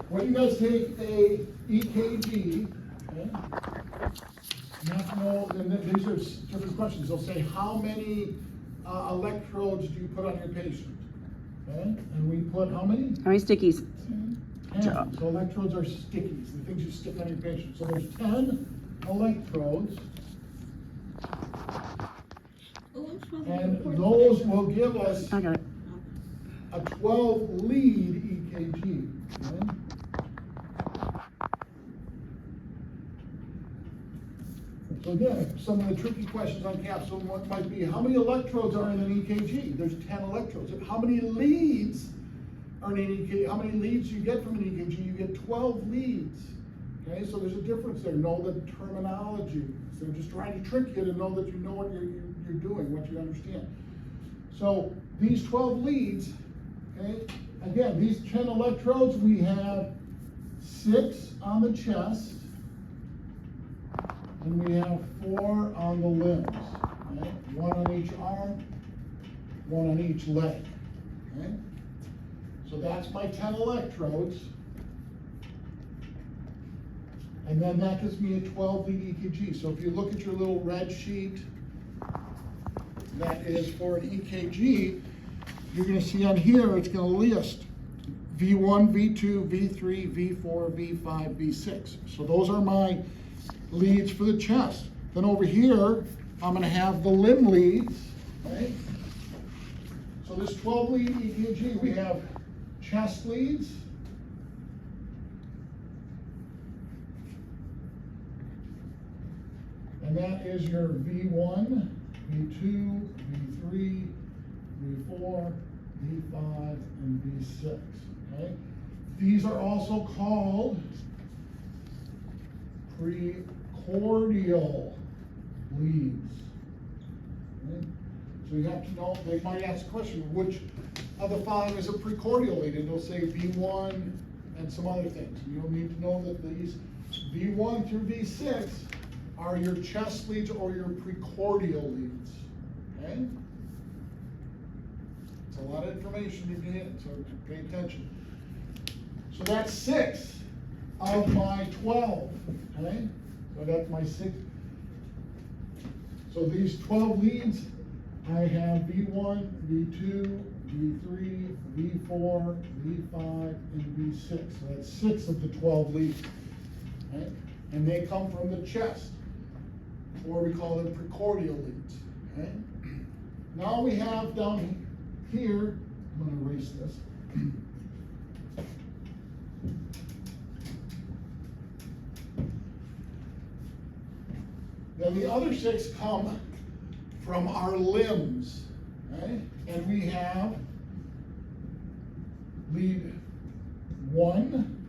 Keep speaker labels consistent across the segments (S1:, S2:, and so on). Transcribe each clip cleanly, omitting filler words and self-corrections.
S1: when you guys take a EKG, okay, you have to know, and these are different questions. They'll say, how many electrodes do you put on your patient? Okay, and we put how many?
S2: How many stickies?
S1: 10. So electrodes are stickies, the things you stick on your patient. So there's 10 electrodes. And those will give us
S2: I got it.
S1: a 12 lead EKG. Okay? So again, some of the tricky questions on capsule might be, how many electrodes are in an EKG? There's 10 electrodes. How many leads are in an EKG? How many leads you get from an EKG? You get 12 leads. Okay, so there's a difference there. Know the terminology. So they're just trying to trick you to know that you know what you're doing, what you understand. So these 12 leads, okay, again, these 10 electrodes, we have 6 on the chest, and we have 4 on the limbs. Okay? 1 on each arm, 1 on each leg. Okay? So that's my 10 electrodes. And then that gives me a 12 lead EKG. So if you look at your little red sheet, that is for an EKG, you're going to see on here, it's going to list V1, V2, V3, V4, V5, V6. So those are my leads for the chest. Then over here, I'm going to have the limb leads, right? So this 12 lead EKG, we have chest leads, and that is your V1, V2, V3, V4, V5, and V6, okay? These are also called precordial leads, okay? So you have to know, they might ask the question, which of the following is a precordial lead? And they'll say V1 and some other things. You'll need to know that these V1 through V6 are your chest leads or your precordial leads, okay? It's a lot of information to get, so pay attention. So that's 6 of my 12, okay? So that's my 6. So these 12 leads, I have V1, V2, V3, V4, V5, and V6. So that's 6 of the 12 leads, okay? And they come from the chest, or we call them precordial leads, okay? Now we have down here, I'm going to erase this. Then the other 6 come from our limbs, okay? And we have lead 1,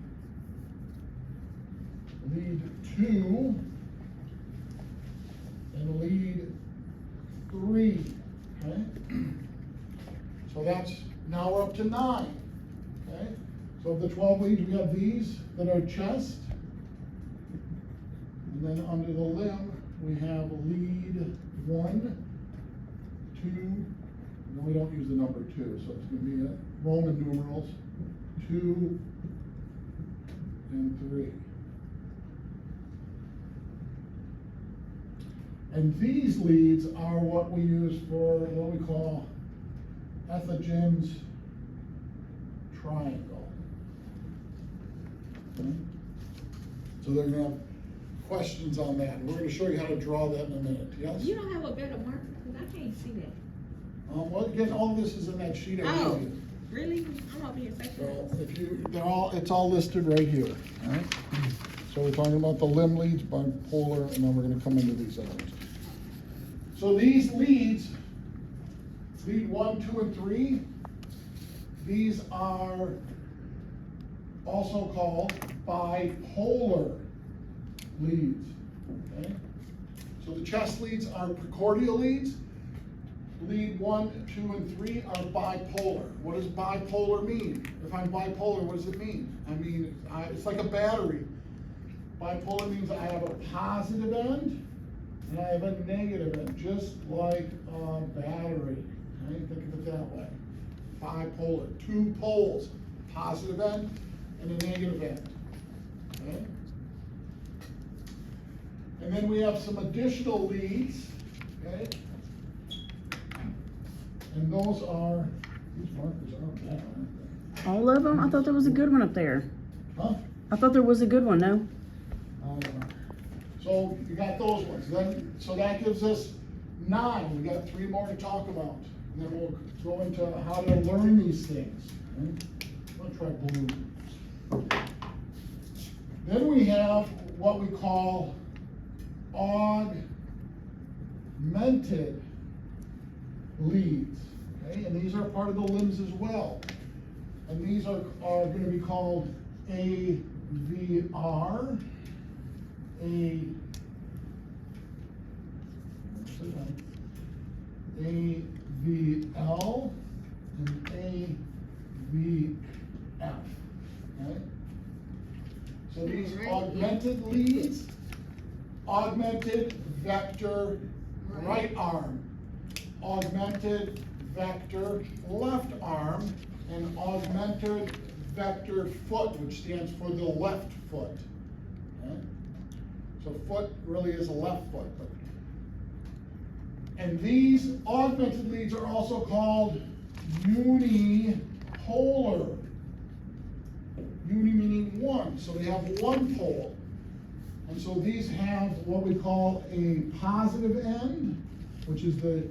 S1: lead 2, and lead 3, okay? So that's, now we're up to 9, okay? So of the 12 leads, we have these that are chest, and then under the limb, we have lead 1, 2, no, we don't use the number 2, so it's going to be Roman numerals, 2, and 3. And these leads are what we use for what we call Eithogen's triangle. Okay? So they're going to have questions on that. And we're going to show you how to draw that in a minute. Yes?
S3: You don't have a better marker because I can't see that.
S1: Well, again, all this is in that sheet I gave you.
S3: Really? I'm over here
S1: So
S3: second.
S1: if you, it's all listed right here. All right. So we're talking about the limb leads, bipolar, and then we're going to come into these others. So these leads, lead 1, 2, and 3, these are also called bipolar leads. Okay? So the chest leads are precordial leads. Lead 1, 2, and 3 are bipolar. What does bipolar mean? If I'm bipolar, what does it mean? I mean, it's like a battery. Bipolar means I have a positive end and I have a negative end, just like a battery. Okay? Think of it that way. Bipolar, 2 poles, positive end and a negative end. Okay? And then we have some additional leads, okay? And those are, these markers aren't bad, aren't they?
S2: All of them? I thought there was a good one up there.
S1: Huh?
S2: I thought there was a good one, no?
S1: So you got those ones. Then, so that gives us 9. We got 3 more to talk about. And then we'll go into how to learn these things. Okay? I'm gonna try blue. Then we have what we call augmented leads. Okay? And these are part of the limbs as well. And these are going to be called AVR, AVL, and AVF. Okay? So these augmented leads, augmented vector right arm, augmented vector left arm, and augmented vector foot, which stands for the left foot. Okay? So foot really is a left foot. And these augmented leads are also called unipolar. Uni meaning one, so they have one pole. And so these have what we call a positive end, which is the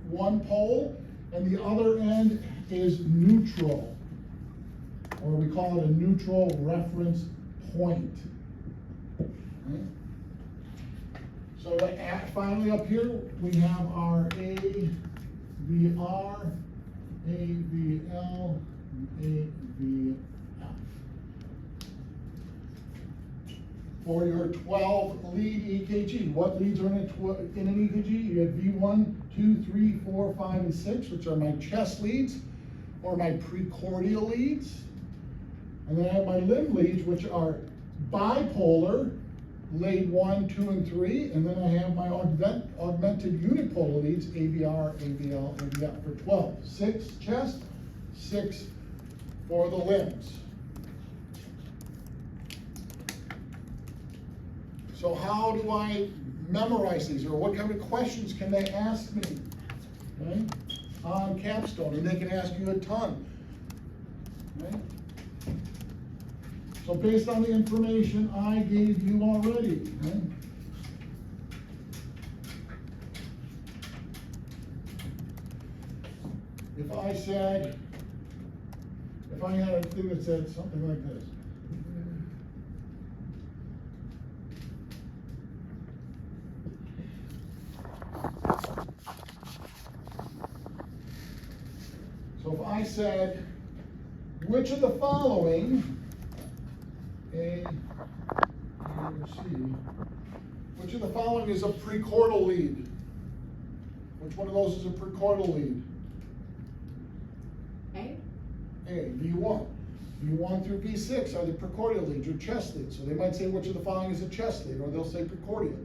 S1: one pole, and the other end is neutral, or we call it a neutral reference point. Okay? So finally up here, we have our AVR, AVL, and AVF. For your 12 lead EKG, what leads are in an EKG? You have V1, 2, 3, 4, 5, and 6, which are my chest leads, or my precordial leads. And then I have my limb leads, which are bipolar, lead 1, 2, and 3. And then I have my augmented unipolar leads, AVR, AVL, AVF, for 12. 6 chest, 6 for the limbs. So how do I memorize these, or what kind of questions can they ask me, okay, on capstone? And they can ask you a ton, okay? So based on the information I gave you already, okay? If I had a thing that said something like this. So if I said, which of the following, A, or C, which of the following is a precordial lead? Which one of those is a precordial lead?
S3: A.
S1: V1. V1 through V6 are the precordial leads, or chest leads. So they might say, which of the following is a chest lead, or they'll say precordial.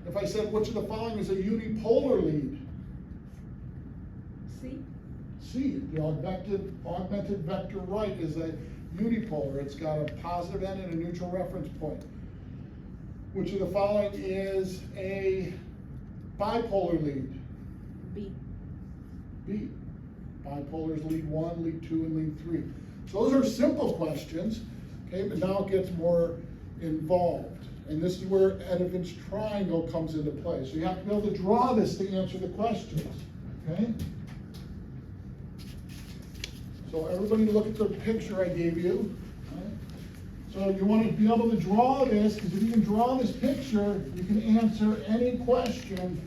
S1: If I said, which of the following is a unipolar lead?
S3: C.
S1: C, the augmented vector right is a unipolar. It's got a positive end and a neutral reference point. Which of the following is a bipolar lead?
S3: B.
S1: B. Bipolar is lead 1, lead 2, and lead 3. So those are simple questions, okay, but now it gets more involved. And this is where Eithogen's triangle comes into play. So you have to be able to draw this to answer the questions, okay? So everybody look at the picture I gave you. Right? So you want to be able to draw this, because if you can draw this picture, you can answer any question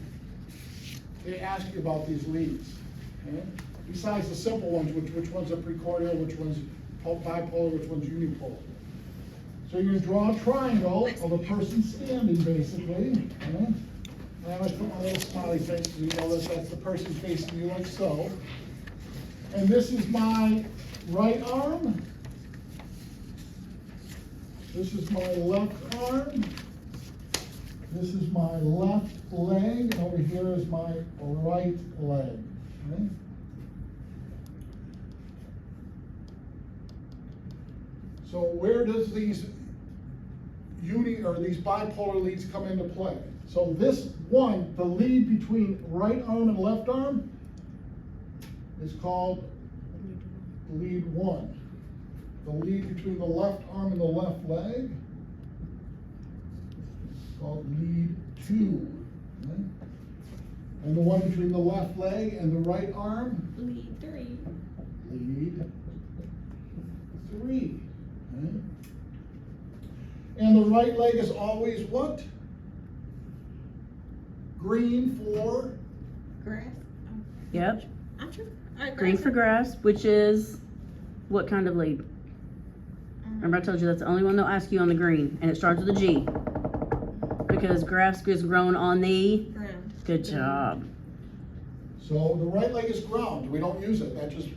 S1: they ask you about these leads. Okay? Besides the simple ones, which one's a precordial, which one's bipolar, which one's unipolar. So you're going to draw a triangle of a person standing, basically. Okay? And I'm going to put my little smiley face, so you know that's the person facing you like so. And this is my right arm. This is my left arm. This is my left leg. And over here is my right leg. Okay? So where does these these bipolar leads come into play? So this one, the lead between right arm and left arm, is called lead 1. The lead between the left arm and the left leg is called lead 2. Okay? And the one between the left leg and the right arm,
S3: Lead 3.
S1: lead 3. Okay? And the right leg is always what? Green for?
S3: Grass.
S2: Yep.
S3: I'm sure. Alright,
S2: Green for grass, which is what kind of lead? Remember I told you that's the only one they'll ask you on the green, and it starts with a G. Because grass is grown on the,
S3: Ground.
S2: good job.
S1: So the right leg is ground. We don't use it. That just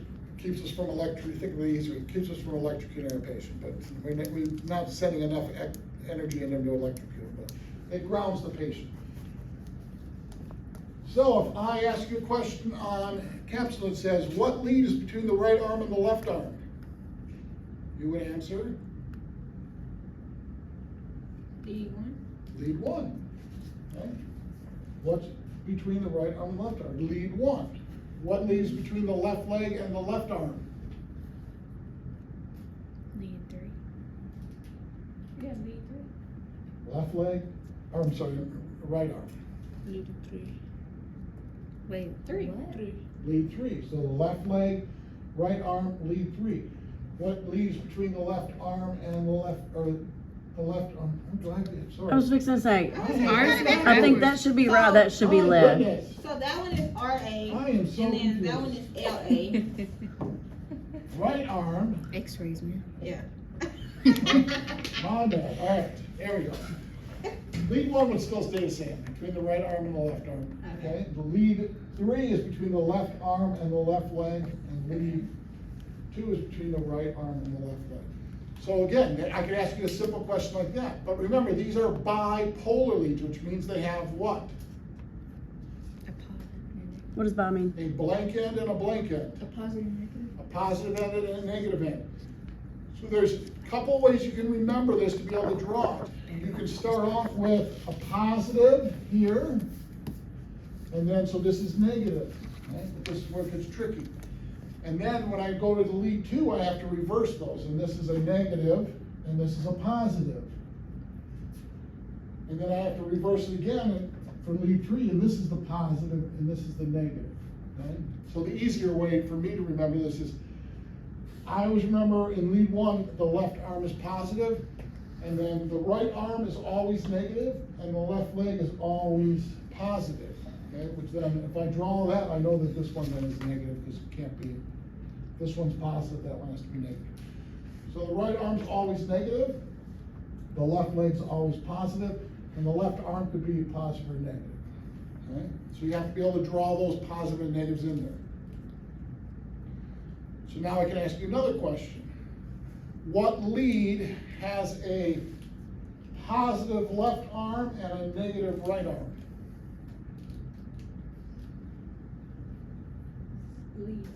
S1: keeps us from think easier. It keeps us from electrocuting our patient. But we're not sending enough energy in them to electrocute. But it grounds the patient. So if I ask you a question on capsule that says, what lead is between the right arm and the left arm? You would answer?
S3: Lead 1.
S1: Lead 1. Okay. What's between the right arm and the left arm? Lead 1. What leads between the left leg and the left arm?
S3: Lead 3. Yeah, lead 3.
S1: Left leg, or I'm sorry, right arm.
S3: Lead 3. Wait, 3. What? 3.
S1: Lead 3. So the left leg, right arm, lead 3. What leads between the left arm and the left arm? I'm driving, sorry.
S2: I was fixing to say,
S3: Ours-
S2: I think that should be right, that should be
S1: My
S2: left.
S1: goodness.
S3: So that one is RA.
S1: I am so
S3: And then that one
S1: confused.
S3: is LA.
S1: Right arm,
S4: X-rays, man.
S3: Yeah.
S1: my bad. All right, there we go. Lead 1 would still stay the same, between the right arm and the left arm. Okay? The lead 3 is between the left arm and the left leg, and lead 2 is between the right arm and the left leg. So again, I could ask you a simple question like that, but remember, these are bipolar leads, which means they have what?
S4: A positive,
S2: What does bi mean?
S1: A blank end and a blank end.
S4: a positive, negative.
S1: A positive end and a negative end. So there's a couple of ways you can remember this to be able to draw it. You can start off with a positive here, and then, so this is negative, okay? But this is where it gets tricky. And then when I go to the lead 2, I have to reverse those, and this is a negative, and this is a positive. And then I have to reverse it again for lead 3, and this is the positive, and this is the negative, okay? So the easier way for me to remember this is, I always remember in lead 1, the left arm is positive, and then the right arm is always negative, and the left leg is always positive. Okay, which then, if I draw that, I know that this one then is negative, because it can't be, this one's positive, that one has to be negative. So the right arm's always negative, the left leg's always positive, and the left arm could be positive or negative. Okay? So you have to be able to draw those positive and negatives in there. So now I can ask you another question. What lead has a positive left arm and a negative right arm?
S3: Lead 2.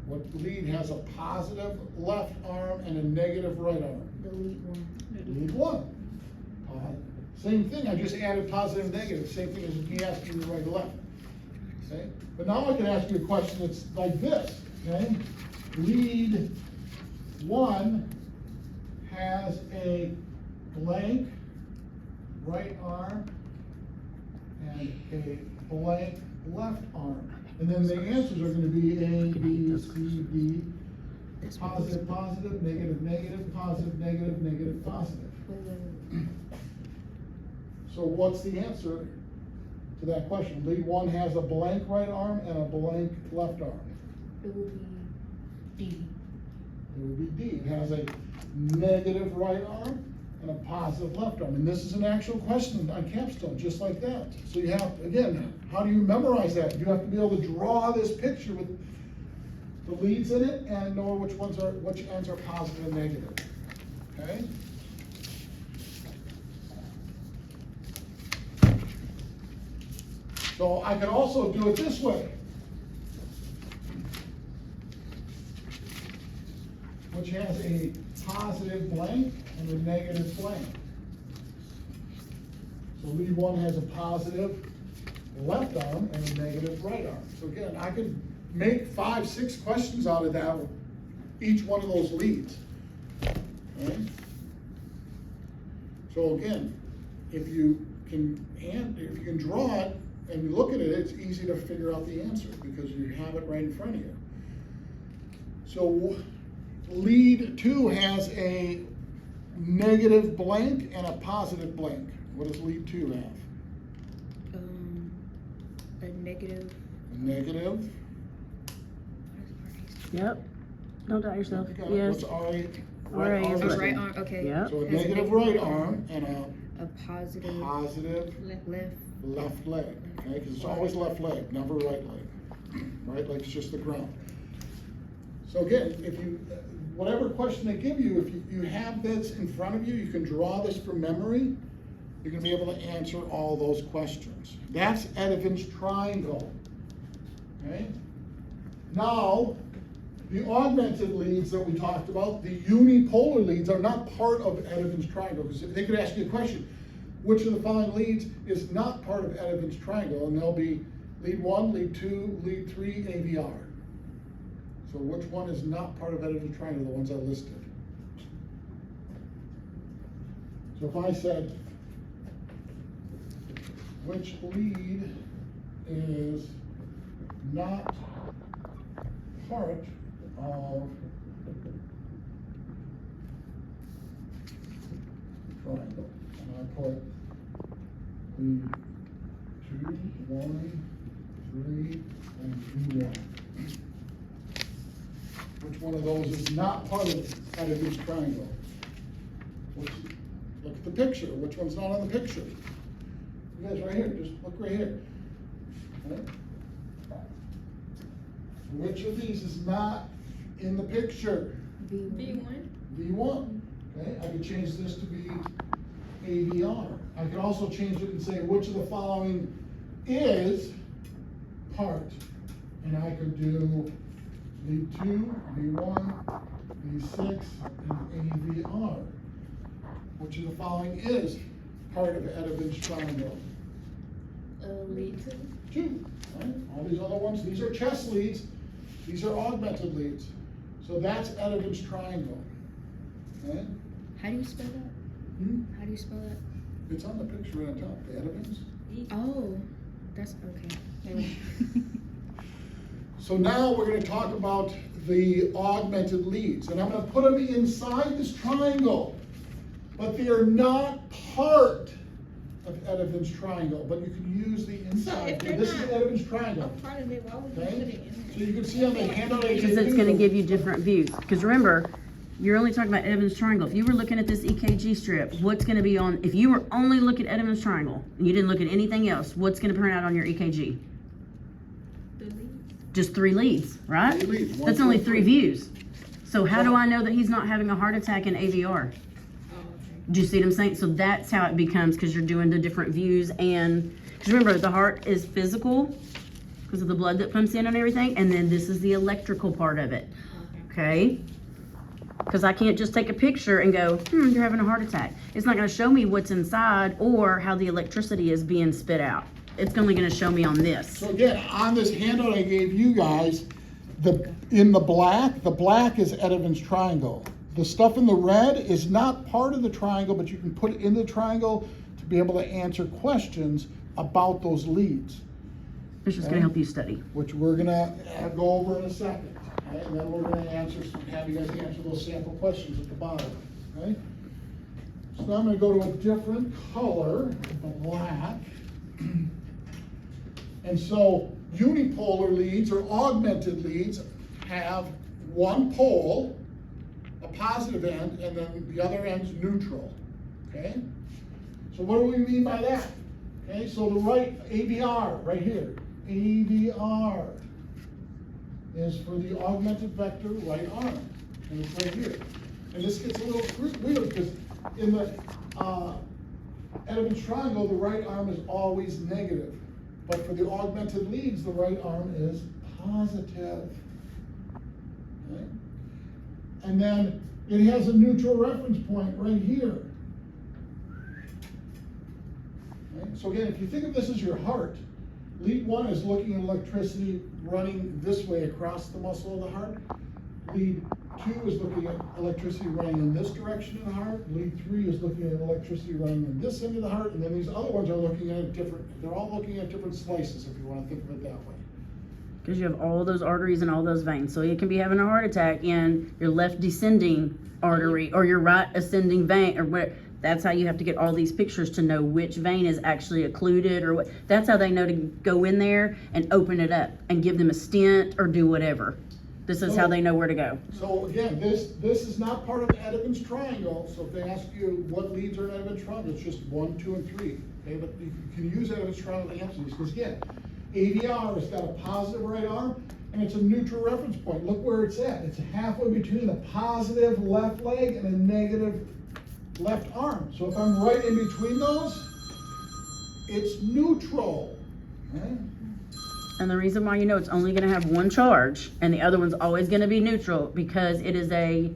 S1: What lead has a positive left arm and a negative right arm?
S4: The lead 1.
S1: Lead 1. Same thing, I just added positive and negative, same thing as me asking you right or left. Okay? But now I can ask you a question that's like this, okay? Lead 1 has a blank right arm and a blank left arm. And then the answers are gonna be A, B, C, D, positive, positive, negative, negative, positive, negative, negative, positive. So what's the answer to that question? Lead 1 has a blank right arm and a blank left arm.
S4: It will be D.
S1: It would be D. It has a negative right arm and a positive left arm. And this is an actual question on capstone, just like that. So you have, again, how do you memorize that? You have to be able to draw this picture with the leads in it and know which ends are positive and negative. Okay? So I can also do it this way, which has a positive blank and a negative blank. So lead one has a positive left arm and a negative right arm. So again, I could make 5, 6 questions out of that, each one of those leads. Okay? So again, if you can draw it and you look at it, it's easy to figure out the answer because you have it right in front of you. So lead 2 has a negative blank and a positive blank. What does lead 2 have?
S4: A negative.
S1: A negative.
S2: Yep. Don't doubt yourself.
S1: You got it.
S2: Yes.
S1: What's RA?
S2: RA is
S4: A
S2: what-
S4: right arm, okay.
S2: Yep.
S1: So a
S4: Has
S1: negative right arm and
S4: a positive
S1: positive
S4: left.
S1: left leg, okay? Because it's always left leg, never right leg. Right leg's just the ground. So again, if you, whatever question they give you, if you have this in front of you, you can draw this from memory, you're gonna be able to answer all those questions. That's Eithogen's triangle, okay? Now, the augmented leads that we talked about, the unipolar leads are not part of Eithogen's triangle, because they could ask you a question, which of the following leads is not part of Eithogen's triangle? And they'll be lead 1, lead 2, lead 3, AVR. So which one is not part of Eithogen's triangle, the ones I listed? So if I said, which lead is not part of triangle, and I put lead 2, 1, 3, and 2, 1. Which one of those is not part of Eithogen's triangle? Look at the picture. Which one's not on the picture? You guys right here, just look right here. Okay? Which of these is not in the picture?
S4: V1.
S1: V1. Okay, I could change this to be AVR. I could also change it and say which of the following is part. And I could do lead 2, V1, V6, and AVR. Which of the following is part of Eithogen's triangle?
S4: Lead 2.
S1: 2. Right? All these other ones, these are chess leads, these are augmented leads. So that's Eithogen's triangle. Okay?
S4: How do you spell that?
S1: Hmm?
S4: How do you spell that?
S1: It's on the picture right on top, the Eithogen's.
S4: Oh, that's okay.
S1: So now we're going to talk about the augmented leads, and I'm going to put them inside this triangle, but they are not part of Eithogen's triangle, but you can use the inside.
S3: if they're
S1: This is
S3: not
S1: Eithogen's triangle.
S3: A part of it, why would you
S1: Okay?
S3: put it in
S1: So
S3: there?
S1: you can see on the handout I gave
S2: Because it's
S1: you,
S2: gonna give you different views. Because remember, you're only talking about Eithogen's triangle. If you were looking at this EKG strip, what's gonna be on, if you were only looking at Eithogen's triangle, and you didn't look at anything else, what's gonna print out on your EKG?
S3: The leads.
S2: Just 3 leads, right?
S1: 3 leads, one,
S2: That's only
S1: two,
S2: 3
S1: three.
S2: views. So how do I know that he's not having a heart attack in AVR?
S3: Oh, okay.
S2: Do you see what I'm saying? So that's how it becomes, because you're doing the different views, and because remember, the heart is physical because of the blood that pumps in and everything, and then this is the electrical part of it. Okay? Because I can't just take a picture and go, you're having a heart attack. It's not going to show me what's inside or how the electricity is being spit out. It's only going to show me on this.
S1: So again, on this handout I gave you guys, in the black is Eithogen's triangle. The stuff in the red is not part of the triangle, but you can put it in the triangle to be able to answer questions about those leads,
S2: It's just going to help you study.
S1: which we're gonna go over in a second. Okay? And then we're gonna have you guys answer those sample questions at the bottom. Okay? So now I'm gonna go to a different color, the black. And so unipolar leads or augmented leads have one pole, a positive end, and then the other end's neutral, okay? So what do we mean by that? Okay, so the right, AVR, right here, AVR is for the augmented vector right arm, and it's right here. And this gets a little weird, because in the Eithogen's triangle, the right arm is always negative. But for the augmented leads, the right arm is positive. Okay? And then it has a neutral reference point right here. Okay, so again, if you think of this as your heart, lead 1 is looking at electricity running this way across the muscle of the heart. Lead 2 is looking at electricity running in this direction in the heart. Lead 3 is looking at electricity running in this end of the heart, and then these other ones are looking at they're all looking at different slices, if you want to think of it that way.
S2: Because you have all those arteries and all those veins. So you can be having a heart attack in your left descending artery or your right ascending vein or where. That's how you have to get all these pictures to know which vein is actually occluded or what. That's how they know to go in there and open it up and give them a stent or do whatever. This is how they know where to go.
S1: So again, this is not part of Eithogen's triangle. So if they ask you what leads are in Eithogen's triangle, it's just 1, 2, and 3. Okay, but you can use Eithogen's triangle to answer these because again, AVR has got a positive right arm and it's a neutral reference point. Look where it's at. It's halfway between a positive left leg and a negative left arm. So if I'm right in between those, it's neutral. Okay?
S2: And the reason why you know it's only going to have one charge and the other one's always going to be neutral because it is a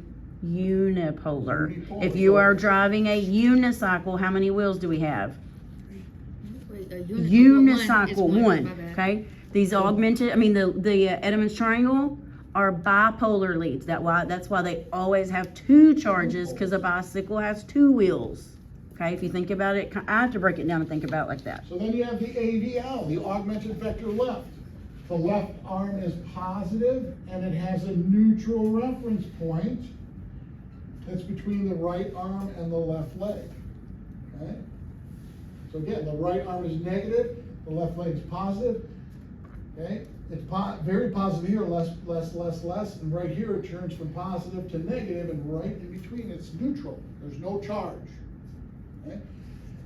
S2: unipolar. If you are driving a unicycle, how many wheels do we have?
S4: Wait, a
S2: Unicycle,
S4: my
S2: one.
S4: bad.
S2: Okay, these augmented. I mean the Edelman's triangle are bipolar leads. That's why they always have two charges because a bicycle has two wheels. Okay, if you think about it, I have to break it down and think about it like that.
S1: So then you have the AVL, the augmented vector left. The left arm is positive and it has a neutral reference point that's between the right arm and the left leg. Okay? So again, the right arm is negative, the left leg is positive. Okay? It's very positive here, less, and right here it turns from positive to negative, and right in between it's neutral. There's no charge. Okay?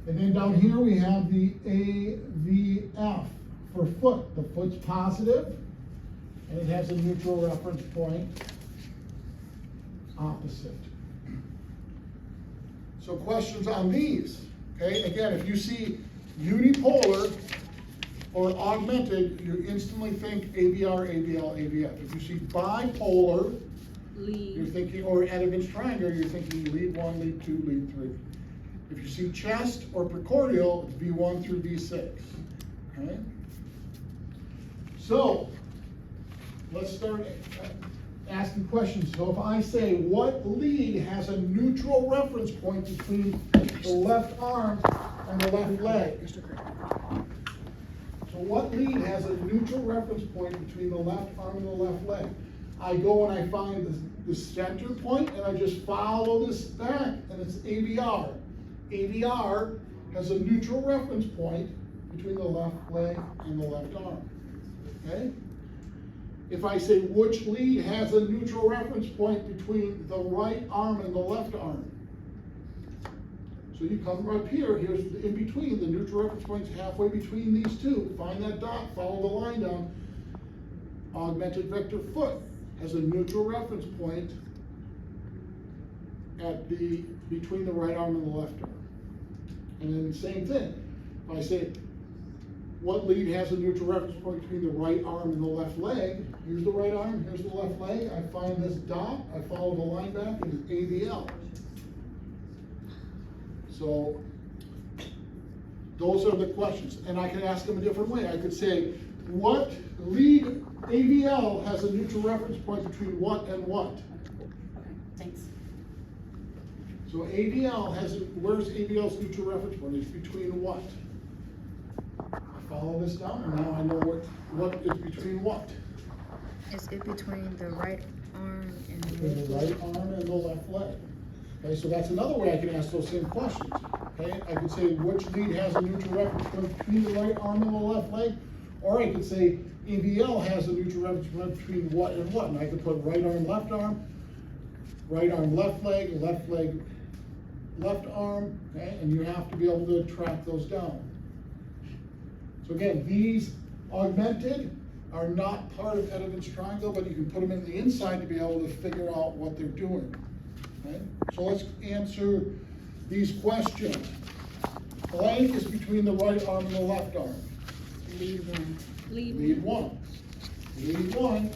S1: And then down here we have the AVF for foot. The foot's positive, and it has a neutral reference point opposite. So questions on these. Okay, again, if you see unipolar or augmented, you instantly think AVR, AVL, AVF. If you see bipolar, you're thinking, or Eithogen's triangle, you're thinking lead 1, lead 2, lead 3. If you see chest or precordial, it's V1 through V6. Okay? So, let's start asking questions. So if I say, what lead has a neutral reference point between the left arm and the left leg? So what lead has a neutral reference point between the left arm and the left leg? I go and I find the center point and I just follow this back and it's AVR. AVR has a neutral reference point between the left leg and the left arm. Okay? If I say which lead has a neutral reference point between the right arm and the left arm. So you come up here, here's in between, the neutral reference point's halfway between these two. Find that dot, follow the line down. Augmented vector foot has a neutral reference point at between the right arm and the left arm. And then same thing. If I say, what lead has a neutral reference point between the right arm and the left leg? Here's the right arm, here's the left leg. I find this dot, I follow the line back, and it's AVL. So, those are the questions. And I can ask them a different way. I could say, what lead AVL has a neutral reference point between what and what?
S2: Okay, thanks.
S1: So AVL where's AVL's neutral reference point? It's between what? I follow this down, and now I know what is between what?
S4: Is it between the right arm and the
S1: Between
S4: left
S1: the
S4: leg?
S1: right arm and the left leg. Okay, so that's another way I can ask those same questions. Okay, I could say which lead has a neutral reference point between the right arm and the left leg, or I could say AVL has a neutral reference point between what and what, and I could put right arm, left arm, left leg, left arm, okay, and you have to be able to track those down. So again, these augmented are not part of Eithogen's triangle, but you can put them in the inside to be able to figure out what they're doing. Okay? So let's answer these questions. Blank is between the right arm and the left arm.
S4: Lead 1.
S1: Lead 1. Lead 1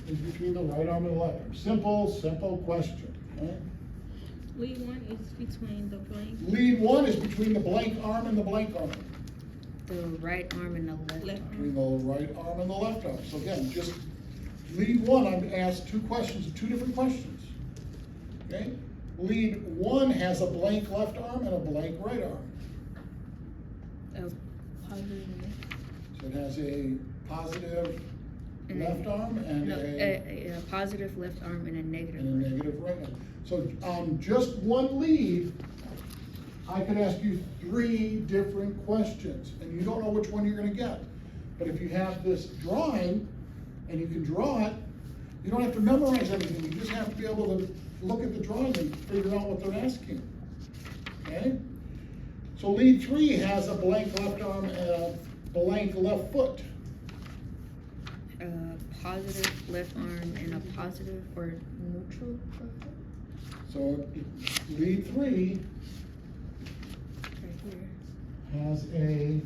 S1: is between the right arm and the left arm. Simple question. Okay?
S3: Lead one is between the blank
S1: Lead one is between the blank arm and the blank arm.
S4: The right arm and the left
S3: left
S4: arm.
S1: Between the right arm and the left arm. So again, just lead one, I'm asked two questions, two different questions. Okay? Lead one has a blank left arm and a blank right arm.
S4: A positive
S1: So it has a positive
S4: and
S1: left arm and
S4: no,
S1: a
S4: a positive left arm and a negative
S1: and a
S4: right.
S1: negative right arm. So on just one lead, I could ask you 3 different questions, and you don't know which one you're gonna get. But if you have this drawing, and you can draw it, you don't have to memorize anything, you just have to be able to look at the drawing and figure out what they're asking, okay? So lead 3 has a blank left arm and a blank left foot.
S4: A positive left arm and a positive or neutral left foot.
S1: So lead 3
S4: Right here.
S1: has a,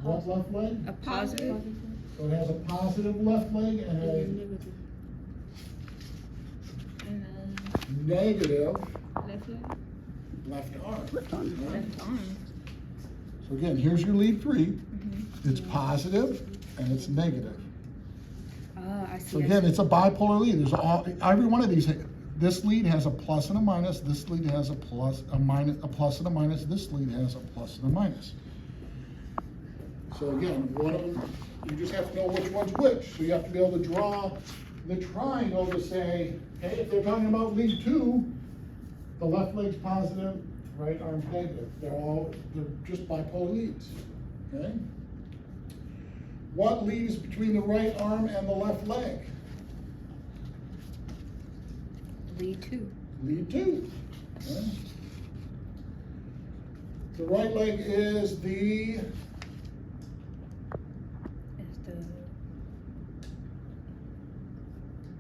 S1: what left leg?
S4: A positive.
S1: So it has a positive left leg and a
S3: and
S1: negative
S3: left leg.
S1: left arm.
S2: Left arm.
S4: Left arm.
S1: So again, here's your lead 3.
S4: Mm-hmm.
S1: It's positive and it's negative.
S4: Ah, I see.
S1: So
S4: I
S1: again,
S4: see.
S1: it's a bipolar lead. There's every one of these. This lead has a plus and a minus. This lead has a plus, a minus, a plus and a minus. This lead has a plus and a minus. So again, one of them, you just have to know which one's which. So you have to be able to draw the triangle to say, hey, if they're talking about lead 2, the left leg's positive, right arm's negative. They're just bipolar leads, okay? What lead is between the right arm and the left leg?
S4: Lead 2.
S1: Lead 2. Okay. The right leg is the,
S4: Is the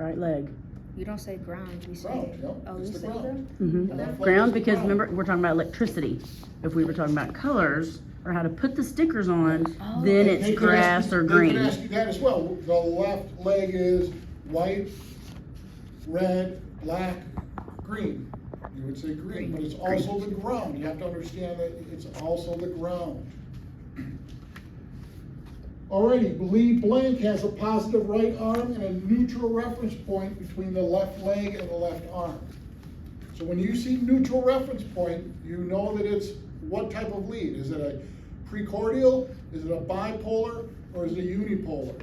S2: Right leg.
S4: you don't say ground, we say
S1: ground, yep,
S4: oh,
S1: it's
S4: we
S1: the
S4: say
S1: ground.
S2: Mhm.
S1: The left leg
S2: Ground,
S1: is the
S2: because
S1: ground.
S2: remember, we're talking about electricity. If we were talking about colors or how to put the stickers on,
S4: Oh.
S2: then
S1: They
S2: it's
S1: could
S2: grass
S1: ask
S2: or
S1: you-
S2: green.
S1: They could ask you that as well. The left leg is white, red, black, green. You would say green, but it's also the ground. You have to understand that it's also the ground. Alrighty, lead blank has a positive right arm and a neutral reference point between the left leg and the left arm. So when you see neutral reference point, you know that it's what type of lead? Is it a precordial, is it a bipolar, or is it a unipolar?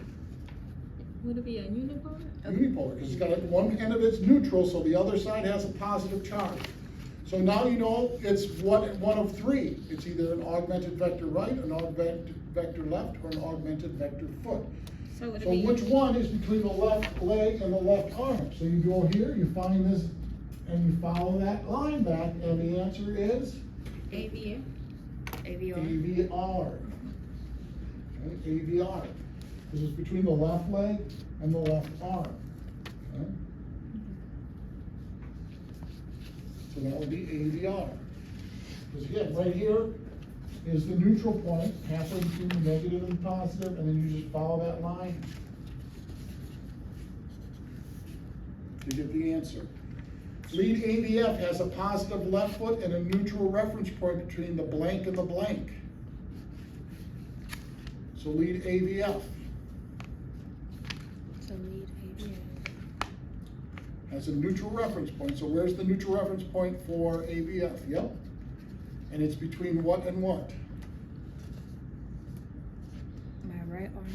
S3: Would it be a unipolar?
S1: Unipolar, because it's got one end of it's neutral, so the other side has a positive charge. So now you know it's one of 3. It's either an augmented vector right, an augmented vector left, or an augmented vector foot.
S3: So would it
S1: So
S3: be
S1: which one is between the left leg and the left arm? So you go here, you find this, and you follow that line back, and the answer is
S3: AVF?
S4: AVR?
S1: AVR. Okay, AVR. This is between the left leg and the left arm. Okay? So that would be AVR. Because again, right here is the neutral point, halfway between the negative and positive, and then you just follow that line to get the answer. Lead AVF has a positive left foot and a neutral reference point between the blank and the blank. So lead AVF
S4: So lead AVR.
S1: has a neutral reference point. So where's the neutral reference point for AVF? Yep. And it's between what and what?
S4: My right arm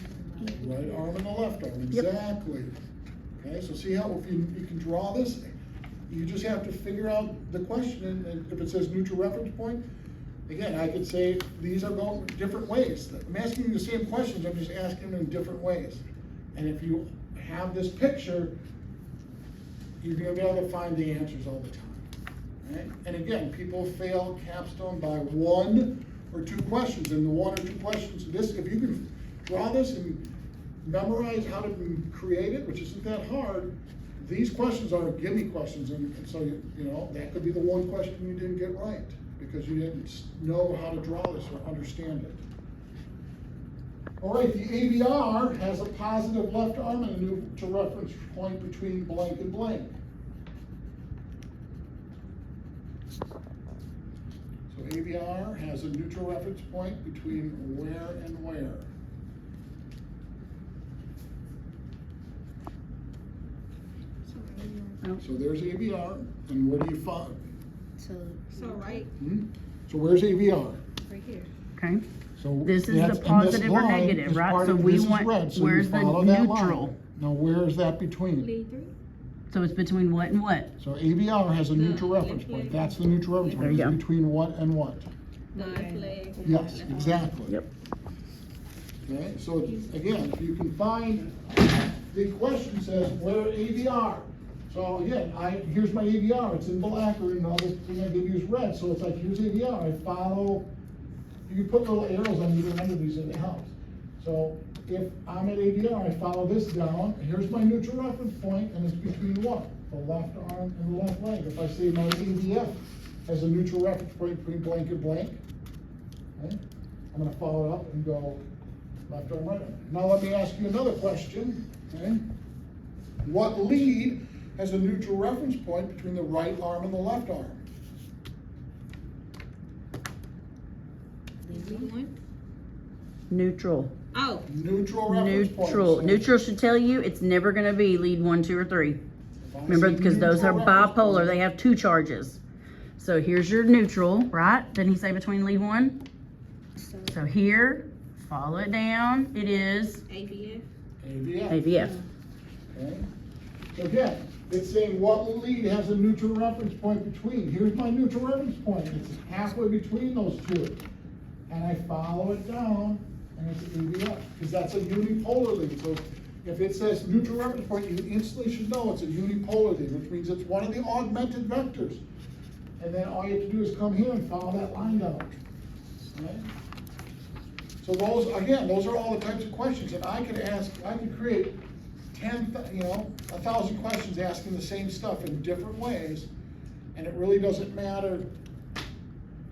S4: and my
S1: Right arm and the left arm,
S2: Yep.
S1: exactly. Okay, so see how if you can draw this, you just have to figure out the question, and if it says neutral reference point, again, I could say these are going different ways. I'm asking you the same questions, I'm just asking them in different ways. And if you have this picture, you're gonna be able to find the answers all the time. Right? And again, people fail capstone by 1 or 2 questions, and the 1 or 2 questions, this, if you can draw this and memorize how to create it, which isn't that hard, these questions are gimme questions, and so, you know, that could be the one question you didn't get right, because you didn't know how to draw this or understand it. All right, the AVR has a positive left arm and a neutral reference point between blank and blank. So AVR has a neutral reference point between where and where. So there's AVR, and where do you find?
S4: So
S3: right.
S1: So where's AVR?
S4: right here.
S2: Okay,
S1: So
S2: this is
S1: that's-
S2: the
S1: and this
S2: positive or
S1: line
S2: negative,
S1: is
S2: right?
S1: part
S2: So
S1: of-
S2: we
S1: this is
S2: want,
S1: red, so you
S2: where's the
S1: follow that line.
S2: neutral?
S1: Now, where is that between?
S3: Lead 3.
S2: So it's between what and what?
S1: So AVR has a neutral reference point. That's the neutral reference
S2: There
S1: point.
S2: you
S1: It's
S2: go.
S1: between what and what?
S3: The left leg.
S1: Yes, exactly.
S2: Yep.
S1: Okay, so again, if you can find, the question says, where AVR? So again, here's my AVR, it's in black, or the other thing I give you is red, so it's like, here's AVR, I follow, you can put little arrows on either end of these and it helps. So if I'm at AVR, I follow this down, here's my neutral reference point, and it's between what? The left arm and the left leg. If I say my AVF has a neutral reference point between blank and blank, okay, I'm gonna follow it up and go left arm, right arm. Now let me ask you another question, okay? What lead has a neutral reference point between the right arm and the left arm?
S4: Lead 1.
S2: Neutral.
S3: Oh,
S1: Neutral reference point.
S2: Neutral.
S1: So
S2: Neutral should tell you it's never gonna be lead 1, 2, or 3.
S1: if I
S2: Remember,
S1: say
S2: because those are
S1: neutral reference
S2: bipolar,
S1: point,
S2: they have 2 charges. So here's your neutral, right? Didn't he say between lead 1? So here, follow it down, it is
S3: ABF.
S1: AVF.
S2: AVF.
S1: Okay? So again, it's saying what lead has a neutral reference point between. Here's my neutral reference point. It's halfway between those two. And I follow it down, and it's AVF, because that's a unipolar lead. So if it says neutral reference point, you instantly should know it's a unipolar lead, which means it's one of the augmented vectors. And then all you have to do is come here and follow that line down. Okay? So those, again, those are all the types of questions, and I could create 1,000 questions asking the same stuff in different ways, and it really doesn't matter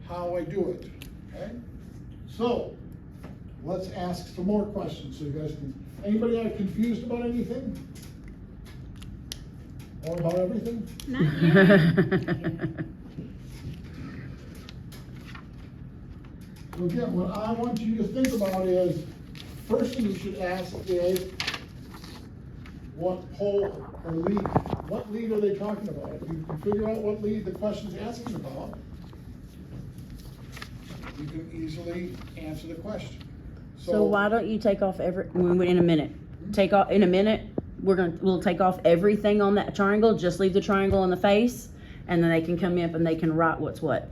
S1: how I do it, okay? So, let's ask some more questions so you guys can, anybody are confused about anything? Or about everything?
S3: Not yet.
S1: So again, what I want you to think about is, first thing you should ask is, what pole or lead? What lead are they talking about? If you can figure out what lead the question's asking about, you can easily answer the question.
S2: So why don't you take off in a minute, in a minute, we'll take off everything on that triangle, just leave the triangle on the face, and then they can come up and they can write what's what.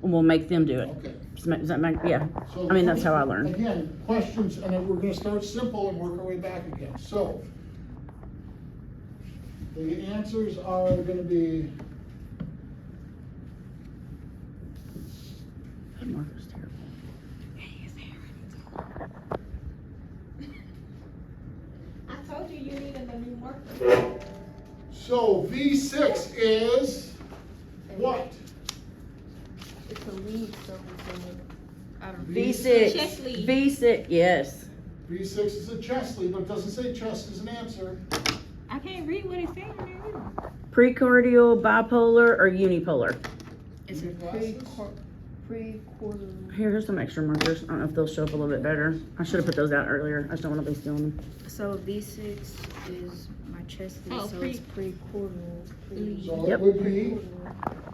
S2: And we'll make them do it.
S1: Okay.
S2: Does that make, yeah.
S1: So
S2: I mean, that's how I learned.
S1: Again, questions, and then we're gonna start simple and work our way back again. So, the answers are gonna be,
S2: That marker's terrible.
S3: I told you you needed a new marker.
S1: so V6 is what?
S4: It's a lead, so I don't know.
S2: V6.
S3: Chest lead.
S2: V6, yes.
S1: V6 is a chest lead, but it doesn't say chest as an answer.
S3: I can't read what it said on there either.
S2: Precordial, bipolar, or unipolar?
S4: It's a
S1: Glasses?
S4: pre-quarter.
S2: Here's some extra markers. I don't know if they'll show up a little bit better. I should have put those out earlier. I just don't want to be stealing them.
S4: So V6 is my chest lead,
S3: Oh,
S4: so it's pre-quartal.
S1: So
S2: Yep.
S1: it would be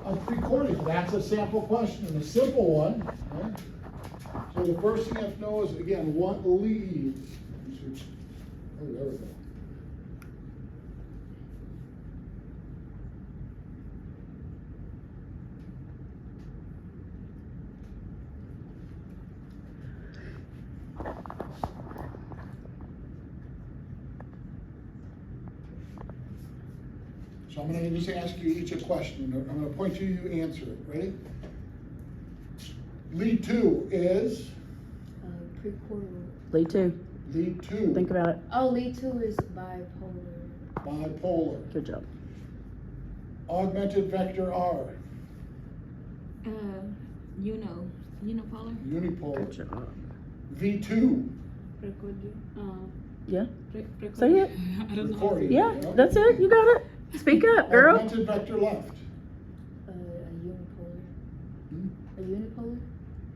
S1: a precordial. That's a sample question, a simple one. Right? So the first thing you have to know is, again, what lead? Oh, there we go. So I'm gonna just ask you each a question. I'm gonna point to you, you answer it. Ready? Lead 2 is?
S4: Pre-quartal.
S2: Lead 2.
S1: Lead 2.
S2: Think about it.
S4: Oh, lead 2 is bipolar.
S1: Bipolar.
S2: Good job.
S1: Augmented vector R.
S3: Unipolar.
S1: Unipolar.
S2: Good job.
S1: V2.
S2: Yeah. Say it.
S3: I don't know.
S1: Recording.
S2: Yeah, that's it. You got it. Speak up, girl.
S1: Augmented vector left.
S4: A unipolar.
S1: Hmm?
S4: A unipolar?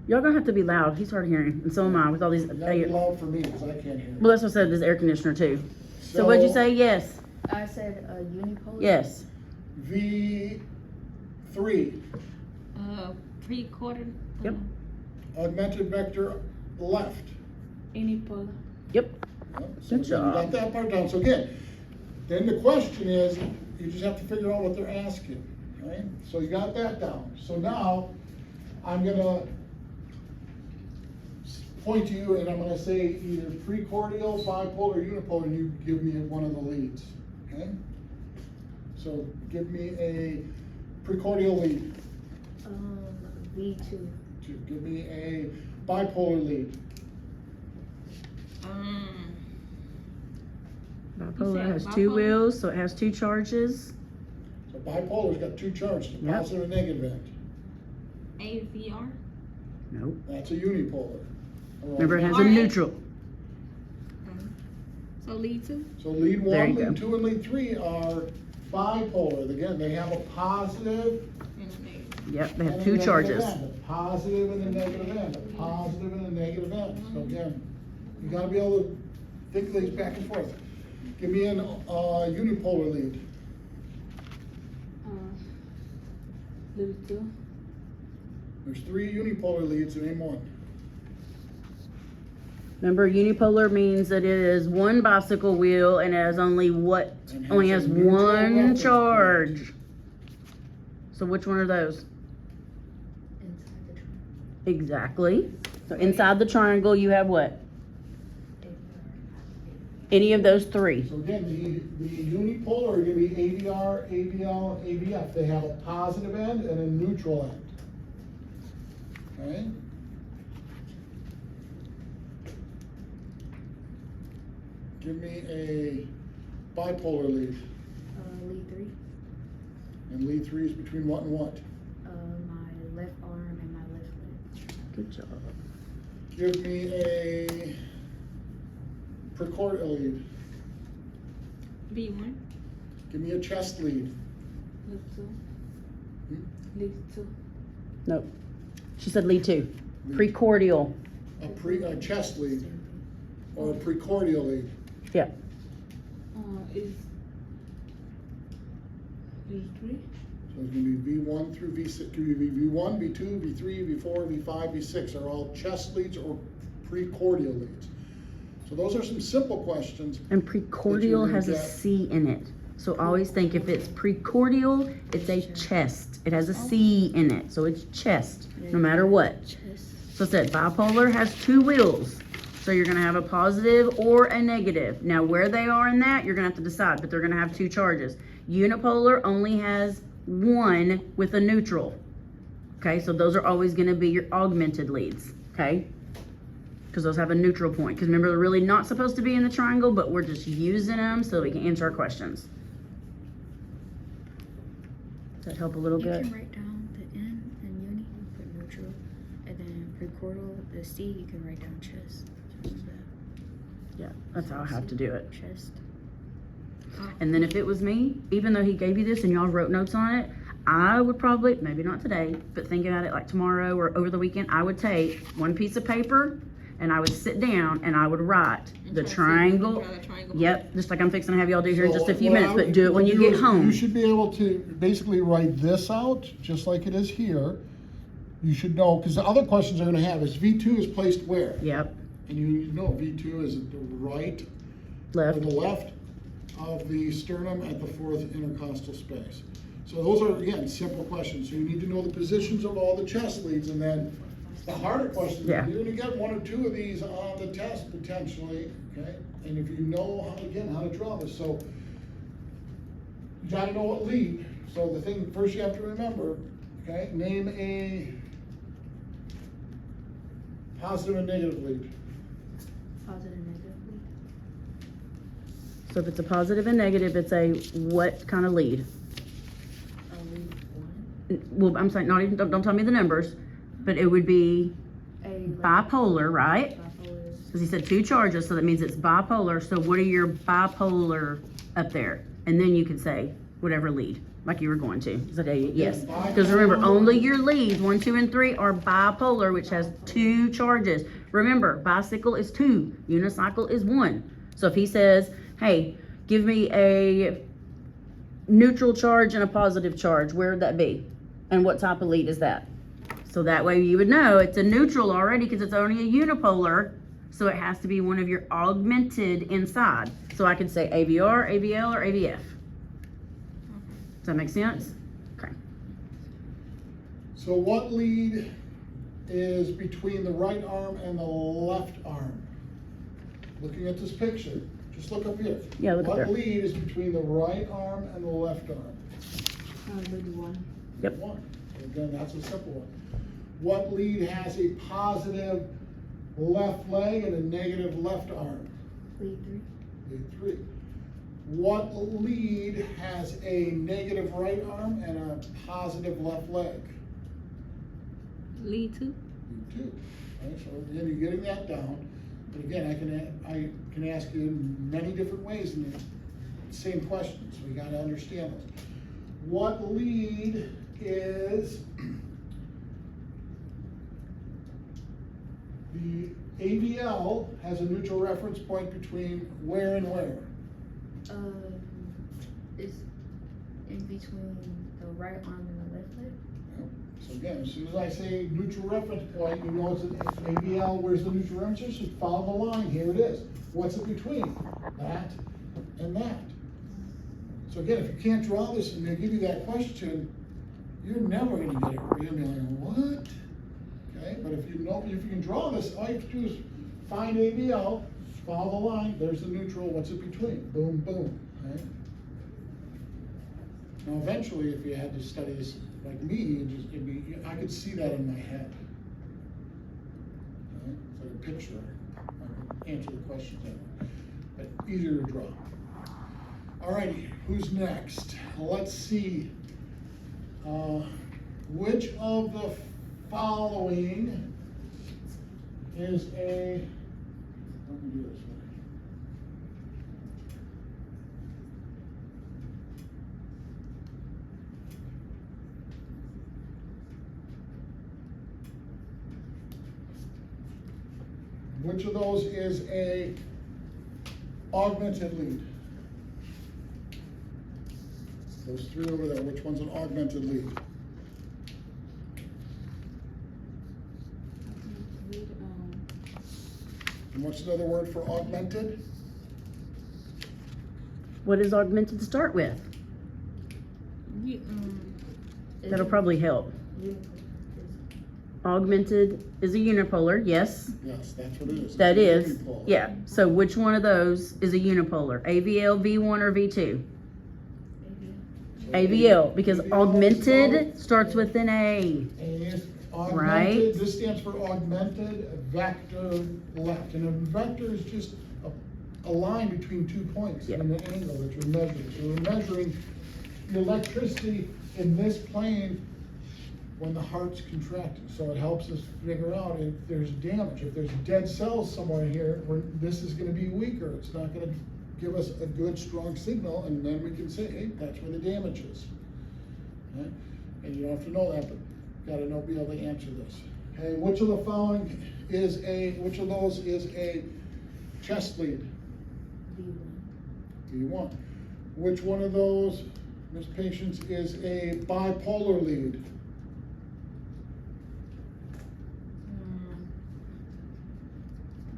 S2: Y'all gonna have to be loud. He's hard of hearing, and so am I with all these.
S1: You gotta be loud for me, because I can't hear.
S2: Well, that's what I said. This air conditioner too. So what'd you say? Yes.
S4: I said a unipolar?
S2: Yes.
S1: V3,
S3: Pre-quarter.
S2: Yep.
S1: augmented vector left.
S3: Unipolar.
S2: Yep.
S1: Yep, so
S2: Good
S1: again,
S2: job.
S1: you got that part down. So again, then the question is, you just have to figure out what they're asking, right? So you got that down. So now, I'm gonna point to you and I'm gonna say either precordial, bipolar, unipolar, and you give me one of the leads, okay? So give me a precordial lead.
S4: V2.
S1: Give me a bipolar lead.
S2: Bipolar
S3: said
S2: has two
S3: bipolar?
S2: wheels, so it has two charges.
S1: So bipolar's got two charges, a
S2: Yep.
S1: positive and negative end.
S3: AVR.
S2: Nope.
S1: That's a unipolar.
S2: Remember, it has a
S3: Alright.
S2: neutral.
S3: So lead to.
S1: So lead
S2: There you
S1: one,
S2: go.
S1: lead two, and lead three are bipolar. Again, they have a positive
S3: And a negative.
S2: Yep, they
S1: and
S2: have
S1: a
S2: two
S1: negative
S2: charges.
S1: end. A positive and a negative end, a positive and a negative end. So again, you gotta be able to think these back and forth. Give me an unipolar lead.
S3: Lead to.
S1: There's three unipolar leads, name one.
S2: Remember, unipolar means that it is one bicycle wheel and it has only what?
S1: And
S2: Only
S1: has
S2: has
S1: a neutral
S2: one
S1: reference
S2: charge.
S1: point.
S2: So which one are those?
S4: Inside the triangle.
S2: Exactly. So inside the triangle, you have what?
S4: AVR.
S2: Any of those three.
S1: So again, the unipolar are gonna be AVR, AVL, AVF. They have a positive end and a neutral end. Okay? Give me a bipolar lead.
S4: Lead 3.
S1: And lead three is between what and what?
S4: My left arm and my left leg.
S2: Good job.
S1: Give me a precordial lead.
S3: B1.
S1: Give me a chest lead.
S3: Lead to.
S1: Hmm?
S3: Lead to.
S2: Nope. She said lead two.
S1: Lead.
S2: Precordial.
S1: A chest lead or a precordial lead.
S2: Yeah.
S3: Is lead 3.
S1: So it's gonna be V1 through V6, could be V1, V2, V3, V4, V5, V6 are all chest leads or precordial leads. So those are some simple questions.
S2: And
S1: That you're
S2: precordial
S1: gonna
S2: has a
S1: get.
S2: C in it. So always think if it's precordial, it's a chest. It has a C in it, so it's chest, no matter what.
S4: Chest.
S2: So it said bipolar has two wheels. So you're gonna have a positive or a negative. Now where they are in that, you're gonna have to decide, but they're gonna have two charges. Unipolar only has one with a neutral. Okay, so those are always gonna be your augmented leads, okay? Because those have a neutral point. Because remember, they're really not supposed to be in the triangle, but we're just using them so we can answer our questions. Does that help a little
S4: You
S2: bit?
S4: can write down the N and uni, you put neutral, and then precordial, the C, you can write down chest.
S2: Yeah, that's how I have to do it.
S4: Chest.
S2: And then if it was me, even though he gave you this and y'all wrote notes on it, I would probably, maybe not today, but think about it like tomorrow or over the weekend, I would take one piece of paper and I would sit down and I would write the triangle. Yep, just like I'm fixing to have y'all do here in just a few minutes, but do it when you get home.
S1: You should be able to basically write this out, just like it is here. You should know, because the other questions they're gonna have is V2 is placed where?
S2: Yep,
S1: And you know V2 is at the right or
S2: left.
S1: the left of the sternum at the fourth intercostal space. So those are, again, simple questions. So you need to know the positions of all the chest leads, and then the harder questions,
S2: Yeah.
S1: you're gonna get one or two of these on the test potentially, okay? And if you know how, again, how to draw this, so you gotta know what lead. So the thing first you have to remember, okay, name a positive and negative lead.
S4: Positive and negative lead.
S2: So if it's a positive and negative, it's a what kind of lead?
S4: Lead 1.
S2: Well, I'm saying, not even, don't tell me the numbers, but it would be
S4: A left,
S2: bipolar, right?
S4: bipolar,
S2: Because he said 2 charges, so that means it's bipolar. So what are your bipolar up there? And then you can say whatever lead, like you were going to. Is that yes? Because remember, only your leads, 1, 2, and 3, are bipolar, which has 2 charges. Remember, bicycle is 2, unicycle is 1. So if he says, hey, give me a neutral charge and a positive charge, where would that be? And what type of lead is that? So that way you would know it's a neutral already because it's only a unipolar. So it has to be one of your augmented inside. So I could say AVR, AVL, or AVF. Does that make sense? Okay.
S1: So what lead is between the right arm and the left arm? Looking at this picture, just look up here.
S2: Yeah, look up there.
S1: What lead is between the right arm and the left arm?
S3: Lead 1.
S2: Yep.
S1: One. Again, that's a simple one. What lead has a positive left leg and a negative left arm?
S3: Lead 3.
S1: Lead 3. What lead has a negative right arm and a positive left leg?
S3: Lead 2.
S1: Lead 2. Right, so again, you're getting that down. But again, I can ask you in many different ways in the same question, so we gotta understand this. What lead is the AVL has a neutral reference point between where and where?
S4: Is in between the right arm and the left leg.
S1: So again, as soon as I say neutral reference point, you know it's AVL, where's the neutral reference? Just follow the line, here it is. What's it between? That and that. So again, if you can't draw this and they give you that question, you're never gonna get it. You're gonna be like, what? Okay, but if you know, if you can draw this, all you have to do is find AVL, follow the line, there's the neutral, what's it between? Boom, boom, right? Now eventually, if you had to study this like me, I could see that in my head. Right? It's like a picture. I can answer the questions that way, but easier to draw. Alrighty, who's next? Let's see. Which of the following is a, let me do this one. Which of those is a augmented lead? Those 3 over there, which one's an augmented lead? And what's another word for augmented?
S2: What is augmented to start with? That'll probably help. Augmented is a unipolar, yes.
S1: Yes, that's what it is.
S2: That
S1: It's a
S2: is,
S1: unipolar.
S2: yeah. So which one of those is a unipolar? AVL, V1, or V2?
S1: So
S2: AVL, because
S1: AVL
S2: augmented starts with an A.
S1: is
S2: Right.
S1: augmented, this stands for augmented vector left. And a vector is just a line between 2 points
S2: Yeah.
S1: in an angle that you're measuring. So we're measuring the electricity in this plane when the heart's contracting. So it helps us figure out if there's damage. If there's dead cells somewhere here, this is gonna be weaker. It's not gonna give us a good, strong signal, and then we can say, hey, that's where the damage is. Okay? And you don't have to know that, but you gotta know, be able to answer this. Okay, which of the following is which of those is a chest lead? V1. Which one of those, Miss Patience, is a bipolar lead?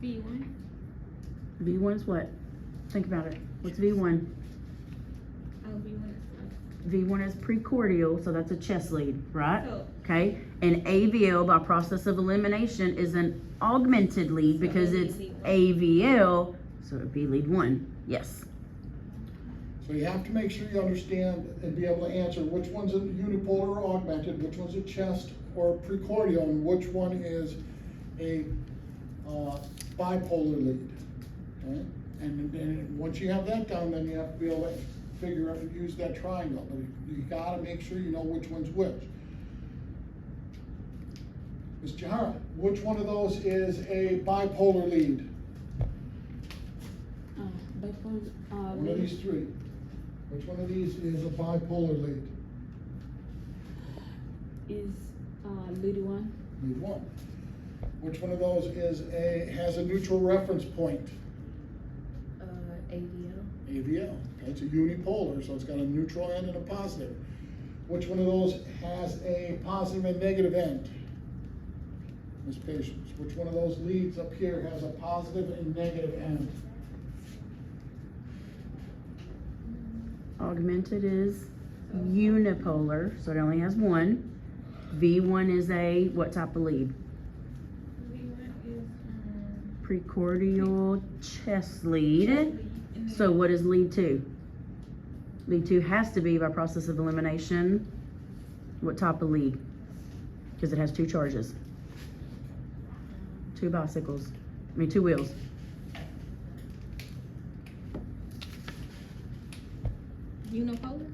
S4: V1.
S2: V1 is what? Think about it. What's V1?
S4: Oh, V1 is
S2: V1 is precordial, so that's a chest lead, right?
S4: Oh.
S2: Okay, and AVL by process of elimination is an augmented lead because it's AVL, so it'd be lead 1, yes.
S1: So you have to make sure you understand and be able to answer which one's a unipolar or augmented, which one's a chest or precordial, and which one is a bipolar lead. Okay? And once you have that down, then you have to be able to figure out and use that triangle. But you gotta make sure you know which one's which. Ms. Jahara, which one of those is a bipolar lead? One of these three. Which one of these is a bipolar lead?
S3: Is lead one.
S1: Lead one. Which one of those has a neutral reference point?
S4: AVL.
S1: AVL. Okay, it's a unipolar, so it's got a neutral end and a positive. Which one of those has a positive and negative end? Miss Patience. Which one of those leads up here has a positive and negative end?
S2: Augmented is unipolar, so it only has one. V1 is a, what type of lead? Precordial chest lead. So what is lead 2? Lead 2 has to be by process of elimination. What type of lead? Because it has 2 charges. 2 bicycles. I mean 2 wheels.
S3: Unipolar?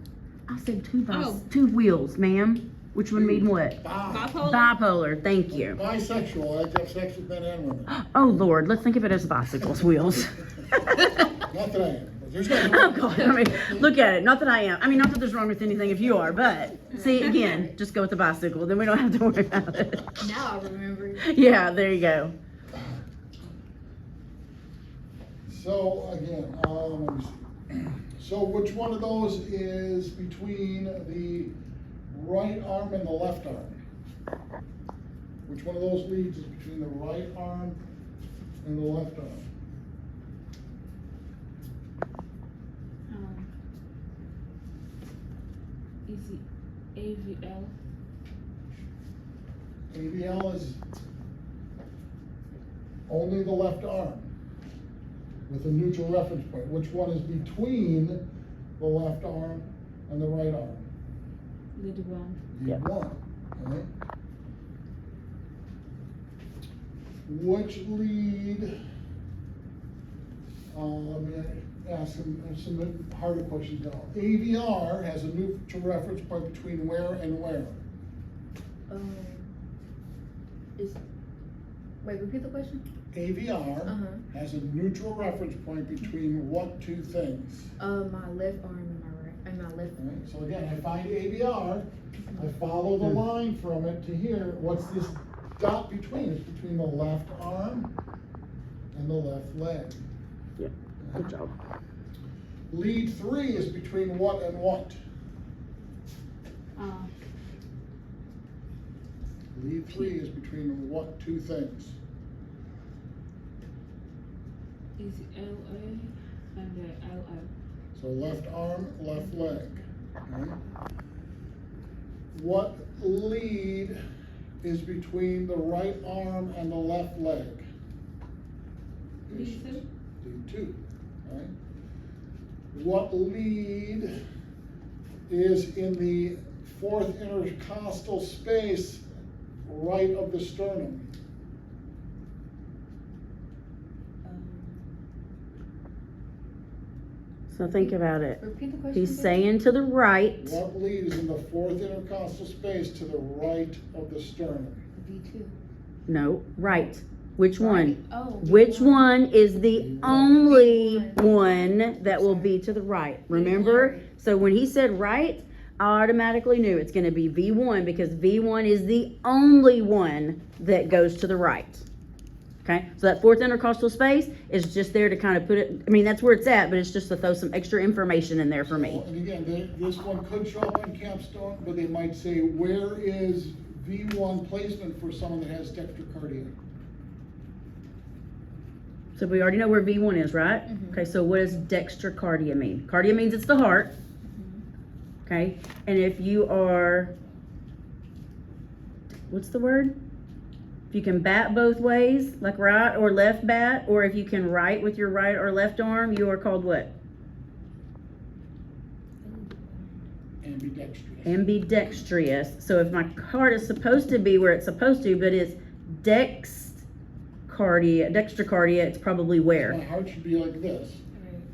S2: I said 2
S3: Oh.
S2: 2 wheels, ma'am. Which one mean what?
S3: Bipolar?
S2: Bipolar, thank you.
S1: Bisexual, I have sex with men and women.
S2: Oh Lord, let's think of it as bicycles, wheels.
S1: Not that I am, but there's no.
S2: Oh God, I mean, look at it. Not that I am. I mean, not that there's wrong with anything if you are, but see, again, just go with the bicycle. Then we don't have to worry about it.
S4: Now I remember.
S2: Yeah, there you go.
S1: So again, let me see. So which one of those is between the right arm and the left arm? Which one of those leads is between the right arm and the left arm?
S3: Is it AVL?
S1: AVL is only the left arm with a neutral reference point. Which one is between the left arm and the right arm?
S3: Lead one.
S1: Lead
S2: Yep.
S1: one, okay? Which lead, let me ask some harder questions now. AVR has a neutral reference point between where and where?
S4: Wait, repeat the question?
S1: AVR has a neutral reference point between what 2 things?
S4: My left arm and my right, and my left
S1: All
S4: arm.
S1: right, so again, I find AVR, I follow the line from it to here. What's this dot between? It's between the left arm and the left leg.
S2: Yeah, good job.
S1: Lead 3 is between what and what? Lead 3 is between what 2 things?
S3: Is it LA and the LL?
S1: So left arm, left leg. Okay. What lead is between the right arm and the left leg?
S3: Lead 2?
S1: Lead 2, right? What lead is in the 4th intercostal space right of the sternum?
S2: So think about it.
S4: Repeat the question.
S2: He's
S4: again?
S2: saying to the right.
S1: What lead is in the 4th intercostal space to the right of the sternum?
S4: V2.
S2: No, right. Which one?
S4: Oh.
S2: Which one is the only one that will be to the right? Remember? So when he said right, I automatically knew it's going to be V1 because V1 is the only one that goes to the right. Okay, so that 4th intercostal space is just there to kind of put it, I mean, that's where it's at, but it's just to throw some extra information in there for me.
S1: And again, this one could show up on capstone, but they might say, where is V1 placement for someone that has dextrocardia?
S2: So we already know where V1 is, right? Okay, so what does dextrocardia mean? Cardia means it's the heart. Okay, and if you are, what's the word? If you can bat both ways, like right or left bat, or if you can write with your right or left arm, you are called what?
S1: Ambidextrous.
S2: Ambidextrous. So if my heart is supposed to be where it's supposed to, but it's dextrocardia, it's probably where?
S1: My heart should be like this.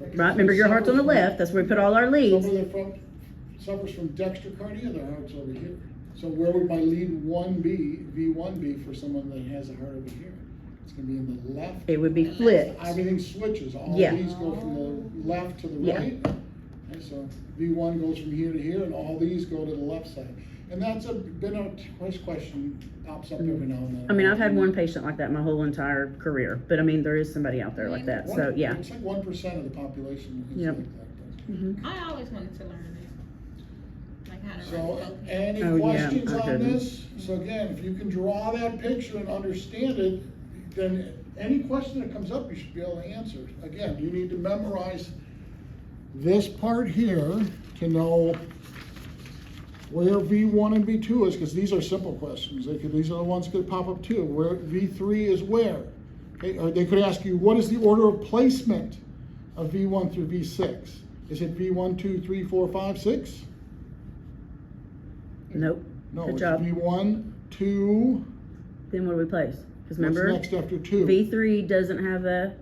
S2: Right, remember your heart's on the left, that's where we put all our leads.
S1: Someone that suffers from dextrocardia, their heart's over here. So where would my lead 1 be, V1 be for someone that has a heart over here? It's gonna be in the left.
S2: It would be flipped.
S1: Everything switches, all
S2: Yeah.
S1: these go from the left to the
S2: Yeah.
S1: right. And so V1 goes from here to here, and all these go to the left side. And that's been a question, pops up every now and then.
S2: I mean, I've had one patient like that my whole entire career, but I mean, there is somebody out there like that, so, yeah.
S1: It's like 1% of the population is
S2: Yep.
S1: like that.
S2: Mhm.
S3: I always wanted to learn it. Like how to
S1: So,
S3: write okay.
S1: any
S2: Oh, yeah,
S1: questions
S2: I
S1: on
S2: couldn't.
S1: this? So again, if you can draw that picture and understand it, then any question that comes up, you should be able to answer. Again, you need to memorize this part here to know where V1 and V2 is, because these are simple questions. These are the ones that could pop up too. Where V3 is where? Okay, or they could ask you, what is the order of placement of V1 through V6? Is it V1, 2, 3, 4, 5, 6?
S2: Nope,
S1: No,
S2: good
S1: it's
S2: job.
S1: V1, 2.
S2: Then what do we place? Because
S1: What's
S2: remember,
S1: next after 2?
S2: V3 doesn't have a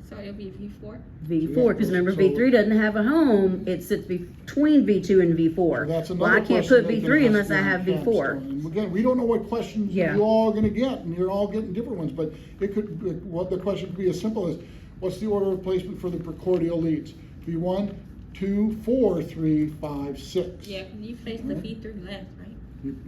S3: So it'll be V4.
S2: V4, because remember,
S1: So-
S2: V3 doesn't have a home, it sits between V2 and V4.
S1: That's
S2: Well,
S1: another
S2: I can't
S1: question
S2: put
S1: they can
S2: V3
S1: ask
S2: unless
S1: you
S2: I
S1: on
S2: have V4.
S1: capstone. And again, we don't know what questions
S2: Yeah.
S1: you all are gonna get, and you're all getting different ones, but it could, what the question could be as simple as, what's the order of placement for the precordial leads? V1, 2, 4, 3, 5, 6.
S3: Yeah, you place the V3 left, right?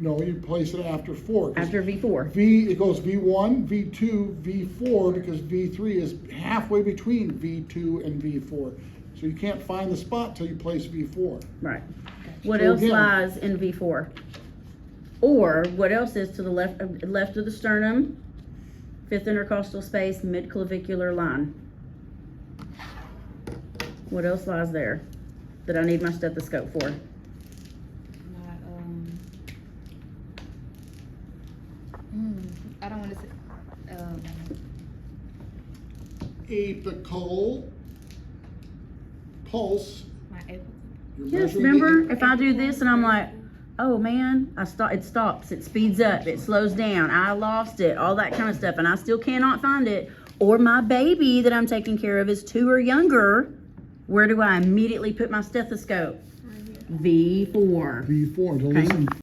S1: No, you place it after 4. 'cause
S2: After V4.
S1: it goes V1, V2, V4, because V3 is halfway between V2 and V4. So you can't find the spot till you place V4.
S2: Right. What
S1: So
S2: else
S1: again-
S2: lies in V4? Or what else is to the left of the sternum, fifth intercostal space, mid-clavicular line? What else lies there that I need my stethoscope for?
S4: I don't want to say,
S1: Apical pulse.
S4: my apical.
S1: You're
S2: Yes,
S1: measuring the
S2: remember, if I do this and I'm like, oh man, it stops, it speeds up, it slows down, I lost it, all that kind of stuff, and I still cannot find it, or my baby that I'm taking care of is 2 or younger, where do I immediately put my stethoscope? V4.
S1: V4 to
S2: Okay.
S1: listen